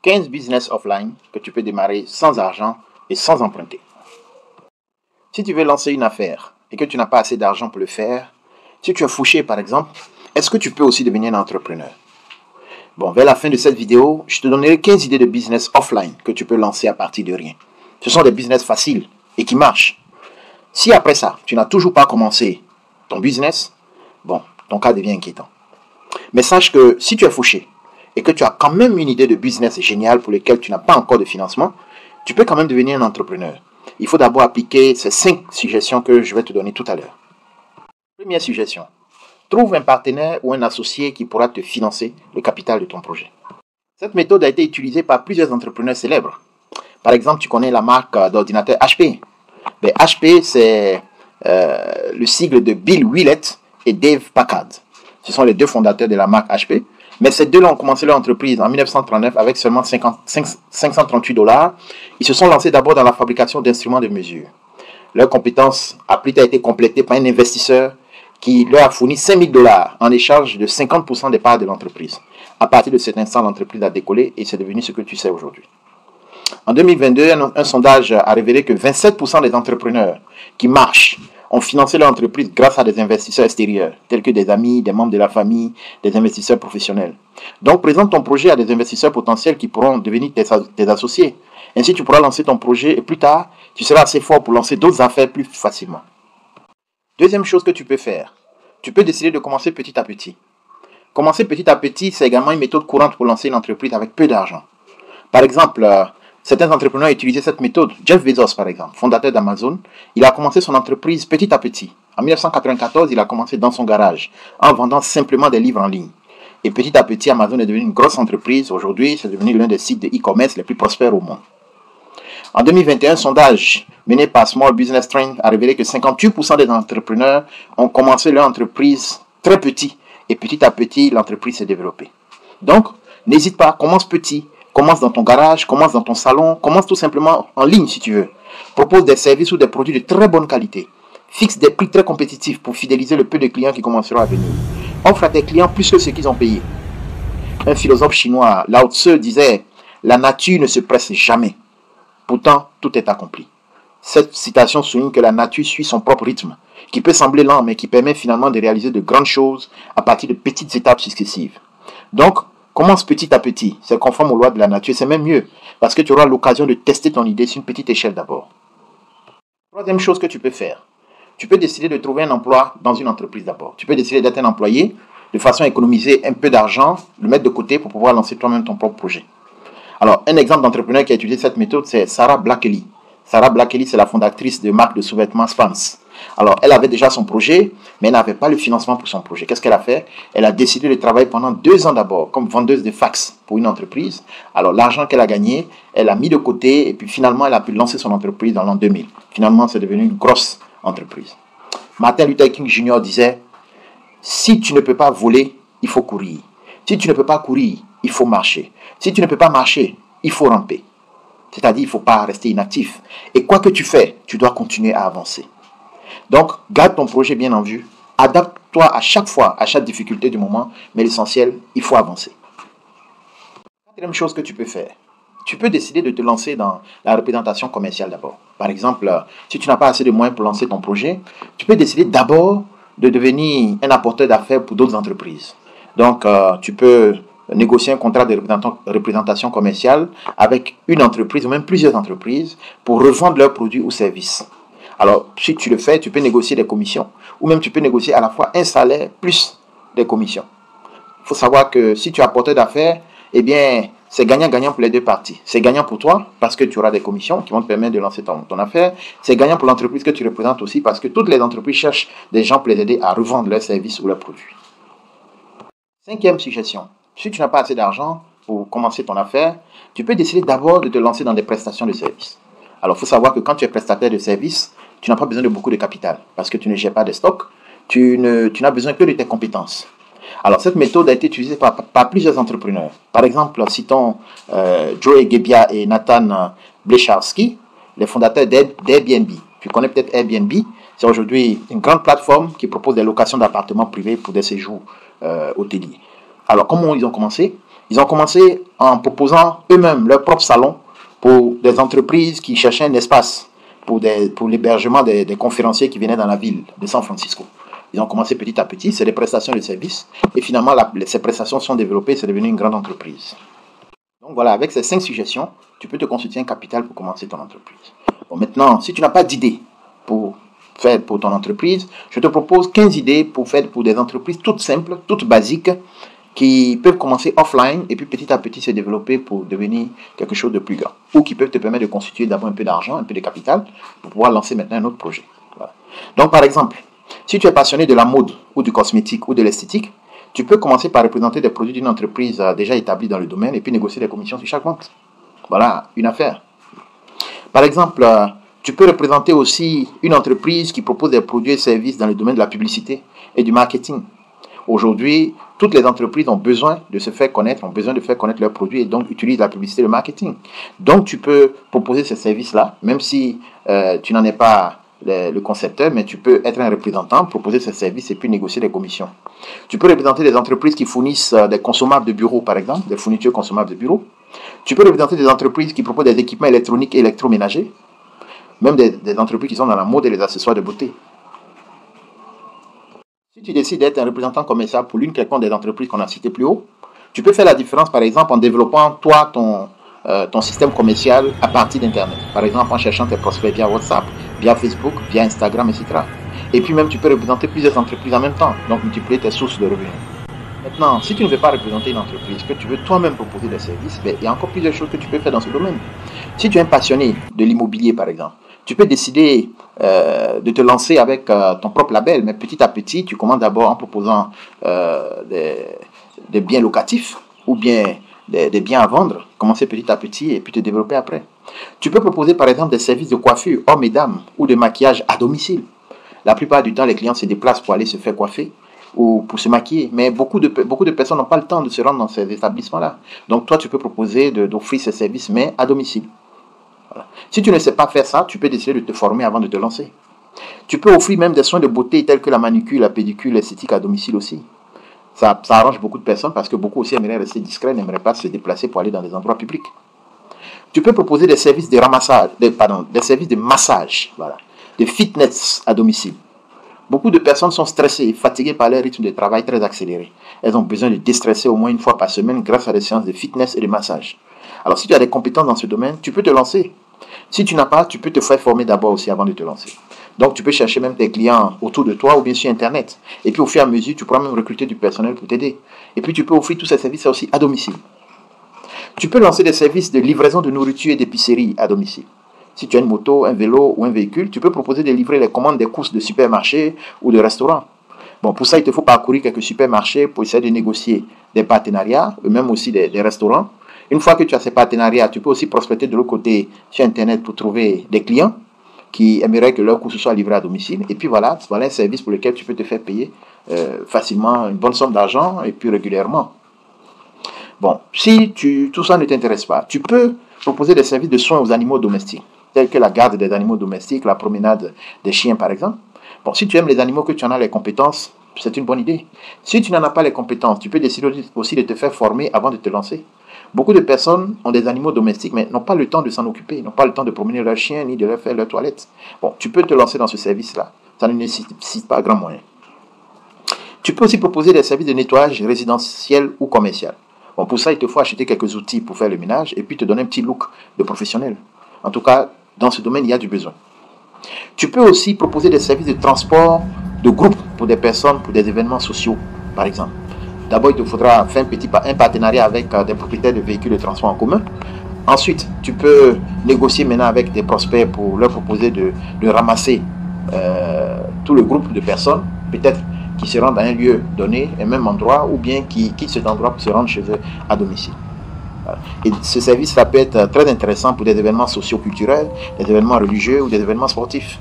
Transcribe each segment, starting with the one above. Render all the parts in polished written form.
15 business offline que tu peux démarrer sans argent et sans emprunter. Si tu veux lancer une affaire et que tu n'as pas assez d'argent pour le faire, si tu es fauché par exemple, est-ce que tu peux aussi devenir un entrepreneur? Bon, vers la fin de cette vidéo, je te donnerai 15 idées de business offline que tu peux lancer à partir de rien. Ce sont des business faciles et qui marchent. Si après ça, tu n'as toujours pas commencé ton business, bon, ton cas devient inquiétant. Mais sache que si tu es fauché et que tu as quand même une idée de business géniale pour lequel tu n'as pas encore de financement, tu peux quand même devenir un entrepreneur. Il faut d'abord appliquer ces 5 suggestions que je vais te donner tout à l'heure. Première suggestion, trouve un partenaire ou un associé qui pourra te financer le capital de ton projet. Cette méthode a été utilisée par plusieurs entrepreneurs célèbres. Par exemple, tu connais la marque d'ordinateur HP. Mais HP, c'est le sigle de Bill Willett et Dave Packard. Ce sont les deux fondateurs de la marque HP. Mais ces deux-là ont commencé leur entreprise en 1939 avec seulement 538 $. Ils se sont lancés d'abord dans la fabrication d'instruments de mesure. Leur compétence a plus tard été complétée par un investisseur qui leur a fourni 5 000 $ en échange de 50% des parts de l'entreprise. À partir de cet instant, l'entreprise a décollé et c'est devenu ce que tu sais aujourd'hui. En 2022, un sondage a révélé que 27% des entrepreneurs qui marchent ont financé leur entreprise grâce à des investisseurs extérieurs, tels que des amis, des membres de la famille, des investisseurs professionnels. Donc, présente ton projet à des investisseurs potentiels qui pourront devenir tes associés. Ainsi, tu pourras lancer ton projet et plus tard, tu seras assez fort pour lancer d'autres affaires plus facilement. Deuxième chose que tu peux faire, tu peux décider de commencer petit à petit. Commencer petit à petit, c'est également une méthode courante pour lancer une entreprise avec peu d'argent. Par exemple, certains entrepreneurs utilisaient cette méthode. Jeff Bezos, par exemple, fondateur d'Amazon, il a commencé son entreprise petit à petit. En 1994, il a commencé dans son garage, en vendant simplement des livres en ligne. Et petit à petit, Amazon est devenu une grosse entreprise. Aujourd'hui, c'est devenu l'un des sites de e-commerce les plus prospères au monde. En 2021, un sondage mené par Small Business Trend a révélé que 58% des entrepreneurs ont commencé leur entreprise très petit. Et petit à petit, l'entreprise s'est développée. Donc, n'hésite pas, commence petit. Commence dans ton garage, commence dans ton salon, commence tout simplement en ligne si tu veux. Propose des services ou des produits de très bonne qualité. Fixe des prix très compétitifs pour fidéliser le peu de clients qui commenceront à venir. Offre à tes clients plus que ce qu'ils ont payé. Un philosophe chinois, Lao Tzu, disait « La nature ne se presse jamais. Pourtant, tout est accompli. » Cette citation souligne que la nature suit son propre rythme, qui peut sembler lent, mais qui permet finalement de réaliser de grandes choses à partir de petites étapes successives. Donc, commence petit à petit, c'est conforme aux lois de la nature, c'est même mieux, parce que tu auras l'occasion de tester ton idée sur une petite échelle d'abord. Troisième chose que tu peux faire, tu peux décider de trouver un emploi dans une entreprise d'abord. Tu peux décider d'être un employé, de façon à économiser un peu d'argent, le mettre de côté pour pouvoir lancer toi-même ton propre projet. Alors, un exemple d'entrepreneur qui a utilisé cette méthode, c'est Sarah Blakely. Sarah Blakely, c'est la fondatrice de marque de sous-vêtements Spans. Alors, elle avait déjà son projet, mais elle n'avait pas le financement pour son projet. Qu'est-ce qu'elle a fait? Elle a décidé de travailler pendant 2 ans d'abord comme vendeuse de fax pour une entreprise. Alors, l'argent qu'elle a gagné, elle a mis de côté et puis finalement, elle a pu lancer son entreprise dans l'an 2000. Finalement, c'est devenu une grosse entreprise. Martin Luther King Jr. disait, si tu ne peux pas voler, il faut courir. Si tu ne peux pas courir, il faut marcher. Si tu ne peux pas marcher, il faut ramper. C'est-à-dire, il ne faut pas rester inactif. Et quoi que tu fais, tu dois continuer à avancer. Donc, garde ton projet bien en vue. Adapte-toi à chaque fois, à chaque difficulté du moment. Mais l'essentiel, il faut avancer. Quatrième chose que tu peux faire. Tu peux décider de te lancer dans la représentation commerciale d'abord. Par exemple, si tu n'as pas assez de moyens pour lancer ton projet, tu peux décider d'abord de devenir un apporteur d'affaires pour d'autres entreprises. Donc, tu peux négocier un contrat de représentation commerciale avec une entreprise ou même plusieurs entreprises pour revendre leurs produits ou services. Alors, si tu le fais, tu peux négocier des commissions ou même tu peux négocier à la fois un salaire plus des commissions. Il faut savoir que si tu es apporteur d'affaires, eh bien, c'est gagnant-gagnant pour les deux parties. C'est gagnant pour toi parce que tu auras des commissions qui vont te permettre de lancer ton affaire. C'est gagnant pour l'entreprise que tu représentes aussi parce que toutes les entreprises cherchent des gens pour les aider à revendre leurs services ou leurs produits. Cinquième suggestion. Si tu n'as pas assez d'argent pour commencer ton affaire, tu peux décider d'abord de te lancer dans des prestations de services. Alors, il faut savoir que quand tu es prestataire de services, tu n'as pas besoin de beaucoup de capital parce que tu ne gères pas de stock. Tu n'as besoin que de tes compétences. Alors, cette méthode a été utilisée par plusieurs entrepreneurs. Par exemple, citons Joey Gebbia et Nathan Blecharski, les fondateurs d'Airbnb. Tu connais peut-être Airbnb. C'est aujourd'hui une grande plateforme qui propose des locations d'appartements privés pour des séjours hôteliers. Alors, comment ils ont commencé? Ils ont commencé en proposant eux-mêmes leur propre salon pour des entreprises qui cherchaient un espace pour l'hébergement des conférenciers qui venaient dans la ville de San Francisco. Ils ont commencé petit à petit, c'est des prestations de services, et finalement, ces prestations sont développées, c'est devenu une grande entreprise. Donc voilà, avec ces 5 suggestions, tu peux te constituer un capital pour commencer ton entreprise. Bon, maintenant, si tu n'as pas d'idée pour faire pour ton entreprise, je te propose 15 idées pour faire pour des entreprises toutes simples, toutes basiques, qui peuvent commencer offline et puis petit à petit se développer pour devenir quelque chose de plus grand. Ou qui peuvent te permettre de constituer d'abord un peu d'argent, un peu de capital, pour pouvoir lancer maintenant un autre projet. Voilà. Donc par exemple, si tu es passionné de la mode ou du cosmétique ou de l'esthétique, tu peux commencer par représenter des produits d'une entreprise déjà établie dans le domaine et puis négocier des commissions sur chaque vente. Voilà, une affaire. Par exemple, tu peux représenter aussi une entreprise qui propose des produits et services dans le domaine de la publicité et du marketing. Aujourd'hui, toutes les entreprises ont besoin de se faire connaître, ont besoin de faire connaître leurs produits et donc utilisent la publicité et le marketing. Donc, tu peux proposer ces services-là, même si tu n'en es pas le concepteur, mais tu peux être un représentant, proposer ces services et puis négocier des commissions. Tu peux représenter des entreprises qui fournissent des consommables de bureau, par exemple, des fournitures consommables de bureau. Tu peux représenter des entreprises qui proposent des équipements électroniques et électroménagers, même des entreprises qui sont dans la mode et les accessoires de beauté. Si tu décides d'être un représentant commercial pour l'une quelconque des entreprises qu'on a citées plus haut, tu peux faire la différence, par exemple, en développant, toi, ton système commercial à partir d'Internet. Par exemple, en cherchant tes prospects via WhatsApp, via Facebook, via Instagram, etc. Et puis même, tu peux représenter plusieurs entreprises en même temps, donc multiplier tes sources de revenus. Maintenant, si tu ne veux pas représenter une entreprise, que tu veux toi-même proposer des services, il y a encore plusieurs choses que tu peux faire dans ce domaine. Si tu es un passionné de l'immobilier, par exemple, tu peux décider de te lancer avec ton propre label, mais petit à petit, tu commences d'abord en proposant des biens locatifs ou bien des biens à vendre, commencer petit à petit et puis te développer après. Tu peux proposer par exemple des services de coiffure, hommes et dames, ou de maquillage à domicile. La plupart du temps, les clients se déplacent pour aller se faire coiffer ou pour se maquiller, mais beaucoup de personnes n'ont pas le temps de se rendre dans ces établissements-là. Donc toi, tu peux proposer d'offrir ces services, mais à domicile. Voilà. Si tu ne sais pas faire ça, tu peux décider de te former avant de te lancer. Tu peux offrir même des soins de beauté tels que la manucure, la pédicure, l'esthétique à domicile aussi. Ça arrange beaucoup de personnes parce que beaucoup aussi aimeraient rester discrets, n'aimeraient pas se déplacer pour aller dans des endroits publics. Tu peux proposer des services de ramassage, des services de massage, voilà, de fitness à domicile. Beaucoup de personnes sont stressées et fatiguées par leur rythme de travail très accéléré. Elles ont besoin de déstresser au moins une fois par semaine grâce à des séances de fitness et de massage. Alors si tu as des compétences dans ce domaine, tu peux te lancer. Si tu n'as pas, tu peux te faire former d'abord aussi avant de te lancer. Donc tu peux chercher même des clients autour de toi ou bien sur Internet. Et puis au fur et à mesure, tu pourras même recruter du personnel pour t'aider. Et puis tu peux offrir tous ces services aussi à domicile. Tu peux lancer des services de livraison de nourriture et d'épicerie à domicile. Si tu as une moto, un vélo ou un véhicule, tu peux proposer de livrer les commandes des courses de supermarchés ou de restaurants. Bon, pour ça, il te faut parcourir quelques supermarchés pour essayer de négocier des partenariats, même aussi des restaurants. Une fois que tu as ces partenariats, tu peux aussi prospecter de l'autre côté sur Internet pour trouver des clients qui aimeraient que leur course soit livrée à domicile. Et puis voilà un service pour lequel tu peux te faire payer facilement une bonne somme d'argent et puis régulièrement. Bon, si tout ça ne t'intéresse pas, tu peux proposer des services de soins aux animaux domestiques, tels que la garde des animaux domestiques, la promenade des chiens par exemple. Bon, si tu aimes les animaux, que tu en as les compétences, c'est une bonne idée. Si tu n'en as pas les compétences, tu peux décider aussi de te faire former avant de te lancer. Beaucoup de personnes ont des animaux domestiques, mais n'ont pas le temps de s'en occuper, n'ont pas le temps de promener leurs chiens, ni de leur faire leur toilette. Bon, tu peux te lancer dans ce service-là. Ça ne nécessite pas grand moyen. Tu peux aussi proposer des services de nettoyage résidentiel ou commercial. Bon, pour ça, il te faut acheter quelques outils pour faire le ménage et puis te donner un petit look de professionnel. En tout cas, dans ce domaine, il y a du besoin. Tu peux aussi proposer des services de transport de groupe pour des personnes, pour des événements sociaux, par exemple. D'abord, il te faudra faire un partenariat avec des propriétaires de véhicules de transport en commun. Ensuite, tu peux négocier maintenant avec des prospects pour leur proposer de ramasser tout le groupe de personnes, peut-être qui se rendent à un lieu donné, un même endroit, ou bien qui quittent cet endroit pour se rendre chez eux à domicile. Et ce service-là peut être très intéressant pour des événements socio-culturels, des événements religieux ou des événements sportifs.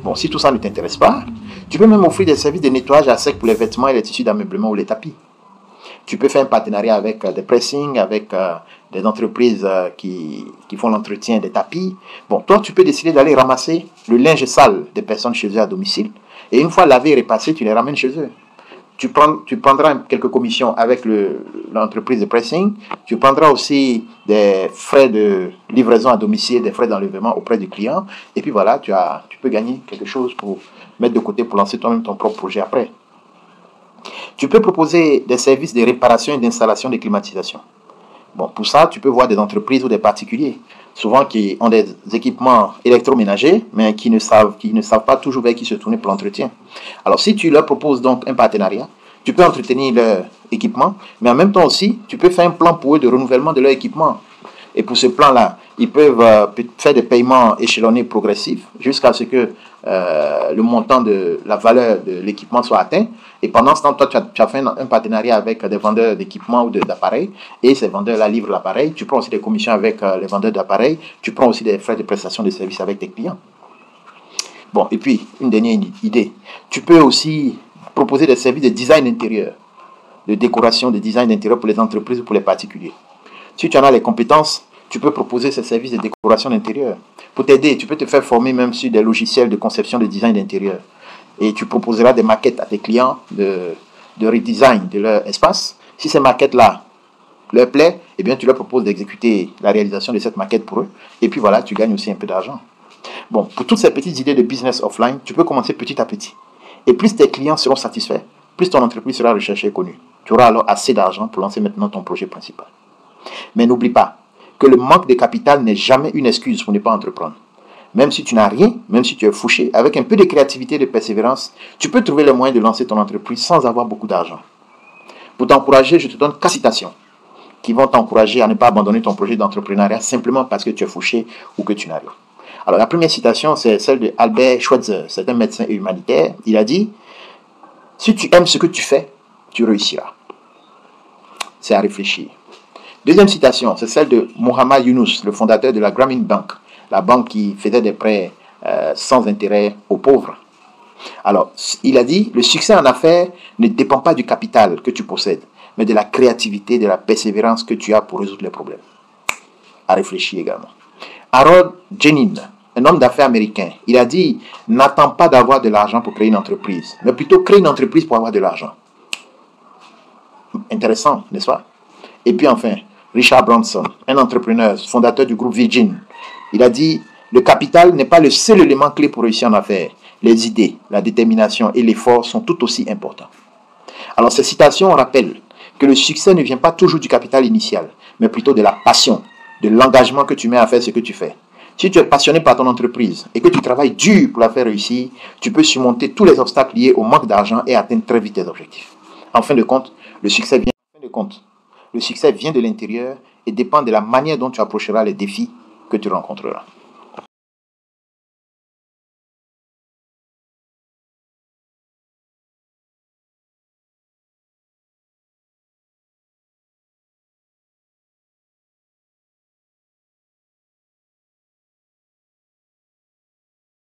Bon, si tout ça ne t'intéresse pas, tu peux même offrir des services de nettoyage à sec pour les vêtements et les tissus d'ameublement ou les tapis. Tu peux faire un partenariat avec des pressings, avec des entreprises qui font l'entretien des tapis. Bon, toi, tu peux décider d'aller ramasser le linge sale des personnes chez eux à domicile. Et une fois lavé et repassé, tu les ramènes chez eux. tu prendras quelques commissions avec l'entreprise de pressing, tu prendras aussi des frais de livraison à domicile, des frais d'enlèvement auprès du client, et puis voilà, tu peux gagner quelque chose pour mettre de côté pour lancer toi-même ton propre projet après. Tu peux proposer des services de réparation et d'installation de climatisation. Bon, pour ça, tu peux voir des entreprises ou des particuliers, souvent qui ont des équipements électroménagers, mais qui ne savent pas toujours vers qui se tourner pour l'entretien. Alors, si tu leur proposes donc un partenariat, tu peux entretenir leur équipement, mais en même temps aussi, tu peux faire un plan pour eux de renouvellement de leur équipement. Et pour ce plan-là, ils peuvent faire des paiements échelonnés progressifs jusqu'à ce que le montant de la valeur de l'équipement soit atteint. Et pendant ce temps, toi, tu as fait un partenariat avec des vendeurs d'équipements ou d'appareils, et ces vendeurs-là livrent l'appareil. Tu prends aussi des commissions avec les vendeurs d'appareils. Tu prends aussi des frais de prestation de services avec tes clients. Bon, et puis, une dernière idée. Tu peux aussi proposer des services de design intérieur, de décoration, de design d'intérieur pour les entreprises ou pour les particuliers. Si tu en as les compétences, tu peux proposer ces services de décoration d'intérieur. Pour t'aider, tu peux te faire former même sur des logiciels de conception de design d'intérieur. Et tu proposeras des maquettes à tes clients de redesign de leur espace. Si ces maquettes-là leur plaisent, eh bien, tu leur proposes d'exécuter la réalisation de cette maquette pour eux. Et puis voilà, tu gagnes aussi un peu d'argent. Bon, pour toutes ces petites idées de business offline, tu peux commencer petit à petit. Et plus tes clients seront satisfaits, plus ton entreprise sera recherchée et connue. Tu auras alors assez d'argent pour lancer maintenant ton projet principal. Mais n'oublie pas que le manque de capital n'est jamais une excuse pour ne pas entreprendre. Même si tu n'as rien, même si tu es fouché, avec un peu de créativité et de persévérance, tu peux trouver le moyen de lancer ton entreprise sans avoir beaucoup d'argent. Pour t'encourager, je te donne 4 citations qui vont t'encourager à ne pas abandonner ton projet d'entrepreneuriat simplement parce que tu es fouché ou que tu n'as rien. Alors la première citation, c'est celle de Albert Schweitzer, c'est un médecin humanitaire. Il a dit « Si tu aimes ce que tu fais, tu réussiras. » C'est à réfléchir. Deuxième citation, c'est celle de Mohamed Yunus, le fondateur de la Grameen Bank, la banque qui faisait des prêts sans intérêt aux pauvres. Alors, il a dit, le succès en affaires ne dépend pas du capital que tu possèdes, mais de la créativité, de la persévérance que tu as pour résoudre les problèmes. À réfléchir également. Harold Jenin, un homme d'affaires américain, il a dit, n'attends pas d'avoir de l'argent pour créer une entreprise, mais plutôt crée une entreprise pour avoir de l'argent. Intéressant, n'est-ce pas? Et puis enfin, Richard Branson, un entrepreneur, fondateur du groupe Virgin, il a dit, le capital n'est pas le seul élément clé pour réussir en affaires. Les idées, la détermination et l'effort sont tout aussi importants. Alors ces citations rappellent que le succès ne vient pas toujours du capital initial, mais plutôt de la passion, de l'engagement que tu mets à faire ce que tu fais. Si tu es passionné par ton entreprise et que tu travailles dur pour la faire réussir, tu peux surmonter tous les obstacles liés au manque d'argent et atteindre très vite tes objectifs. En fin de compte, le succès vient de l'intérieur et dépend de la manière dont tu approcheras les défis que tu rencontreras.